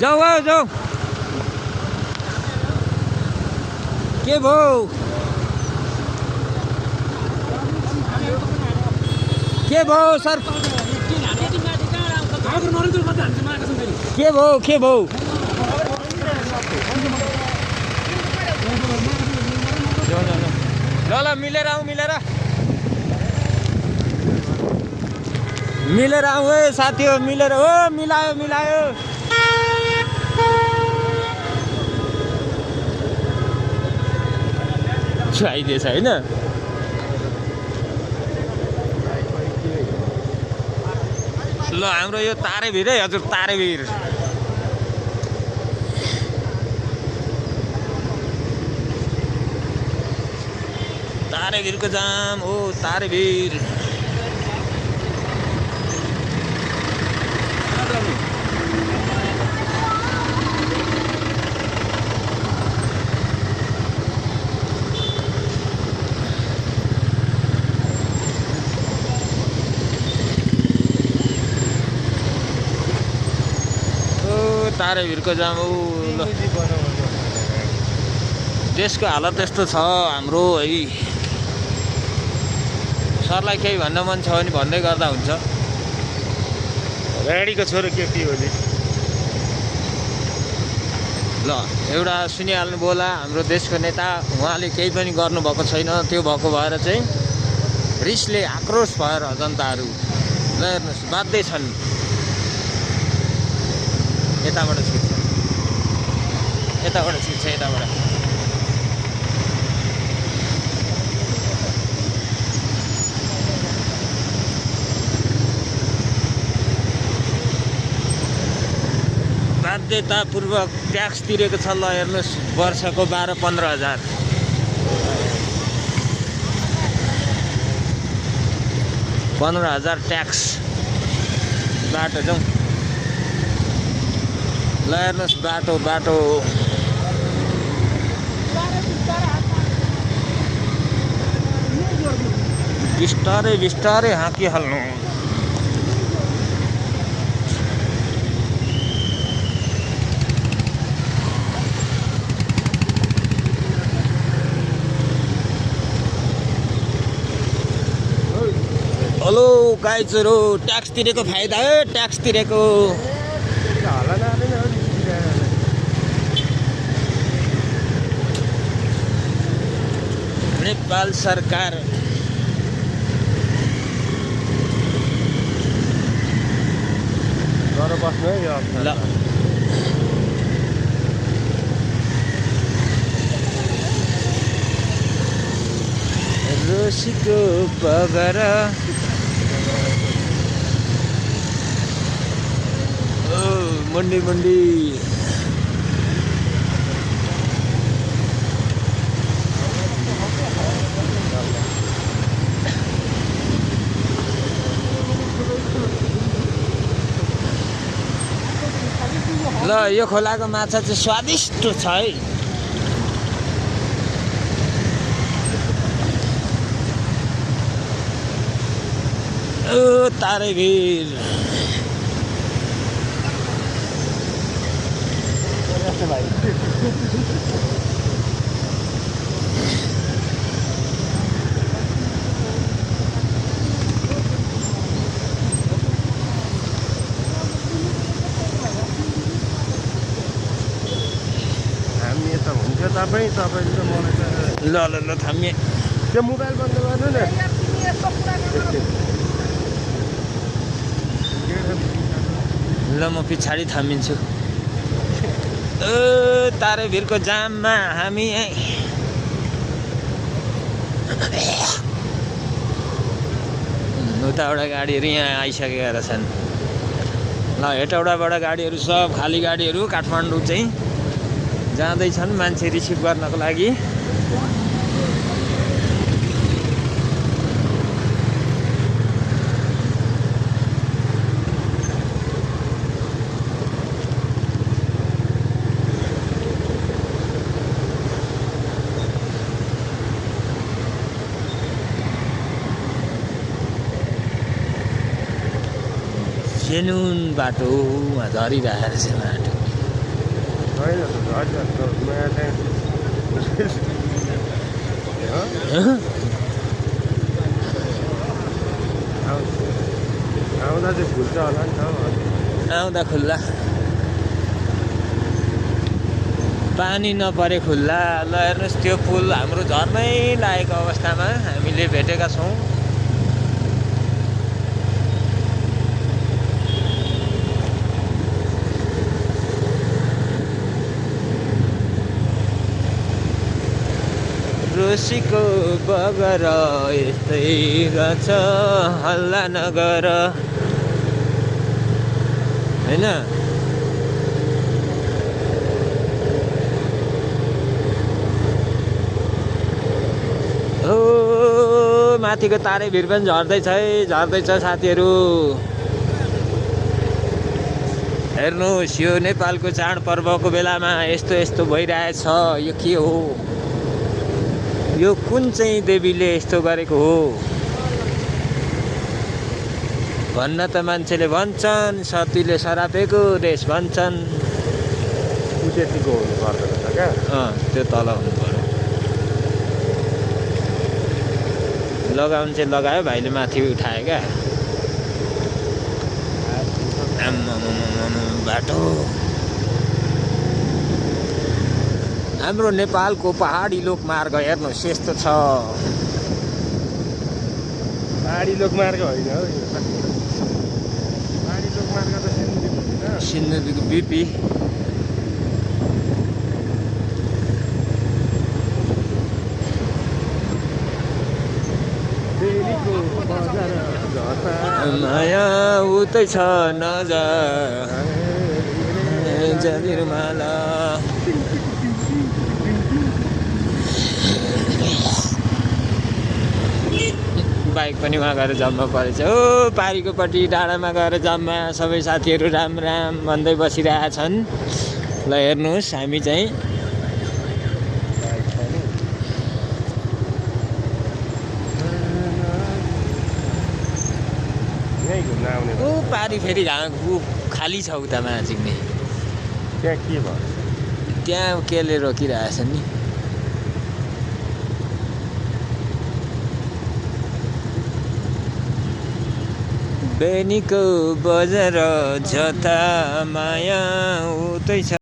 जाऊ हो जाऊ के भयो के भयो सर के भयो ल मिलेर आऊ मिलेर आऊ है साथी हो मिलेर हो मिलायो छुआइदिएछ होइन ल हाम्रो यो तारेभिर है हजुर तारेभिर तारेभिरको जाम हो तारेभिर तारेभिरको जाम हो ल देशको हालत यस्तो छ हाम्रो है सरलाई केही भन्न मन छ भने भन्दै गर्दा हुन्छ गाडीको छोरो के हो नि ल एउटा सुनिहाल्नु बोला हाम्रो देशको नेता उहाँले केही पनि गर्नुभएको छैन त्यो भएको भएर चाहिँ रिसले आक्रोश भएर जनताहरू ल हेर्नुहोस् बाध्यै छन् यताबाट छिर्छ यताबाट बाध्यतापूर्वक ट्याक्स तिरेको छ ल हेर्नुहोस् वर्षको 12-15 हजार 15,000 ट्याक्स बाटो जाउँ ल हेर्नुहोस् बाटो बिस्तारै हाँकिहाल्नु हेलो गाइजहरू ट्याक्स तिरेको फाइदा हो ट्याक्स तिरेको नेपाल सरकार घर बस्नु है ल रोसीको बगर मंडी ल यो खोलाको माछा चाहिँ स्वादिष्ट छ है ओ तारेभिर तपाईले मलाई ल थाम्ने त्यो मोबाइल बन्द गर्नु न ल म पछाडि थामिन्छु तारेभिरको जाममा हामी उताबाट गाडीहरू यहाँ आइसकेका रहेछन् ल हेटौडाबाट गाडीहरू सब खाली गाडीहरू काठमाडौँ चाहिँ जाँदैछन् मान्छे रिसिभ गर्नको लागि जेनुन बाटो झरिरहेको छ बाटो होइन नयाँ चाहिँ आउँदा चाहिँ खुल्छ होला नि त आउँदा खुल्ला पानी नपरे खुल्ला। ल हेर्नुहोस् त्यो पुल हाम्रो झर्नै लागेको अवस्थामा हामीले भेटेका छौँ। रोसीको बगर यस्तै गर्छ हल्ला नगर होइन। ओ माथिको तारे भिर पनि झर्दैछ है, झर्दैछ साथीहरू। हेर्नुहोस् यो नेपालको चाडपर्वको बेलामा यस्तो यस्तो भइरहेछ। यो के हो? यो कुन चाहिँ देवीले यस्तो गरेको हो भन्न त मान्छेले भन्छन्। सतीले सरापेको देश भन्छन्। त्यतिको हुनु पर्दैन त क्या। त्यो तल हुनु पर्यो। लगाउनु चाहिँ लगायो भाइले, माथि उठायो क्या। बाटो हाम्रो नेपालको पहाडी लोकमार्ग हेर्नुहोस् यस्तो छ। पहाडी लोकमार्ग होइन हौ यो। पहाडी लोकमार्ग त सिन्धुलीको बिपी। माया उतै छ नजर जदिरमाला। बाइक पनि उहाँ गएर जम्मा परेछ। हो पारीकोपट्टि डाँडामा गएर जम्मा सबै साथीहरू राम राम भन्दै बसिरहेछन्। ल हेर्नुहोस् हामी चाहिँ ऊ पारी फेरि ऊ खाली छ उता माझिग्ने। त्यहाँ के भयो? त्यहाँ केले रोकिरहेछ नि। बेनीको बजार जता माया उतै छ।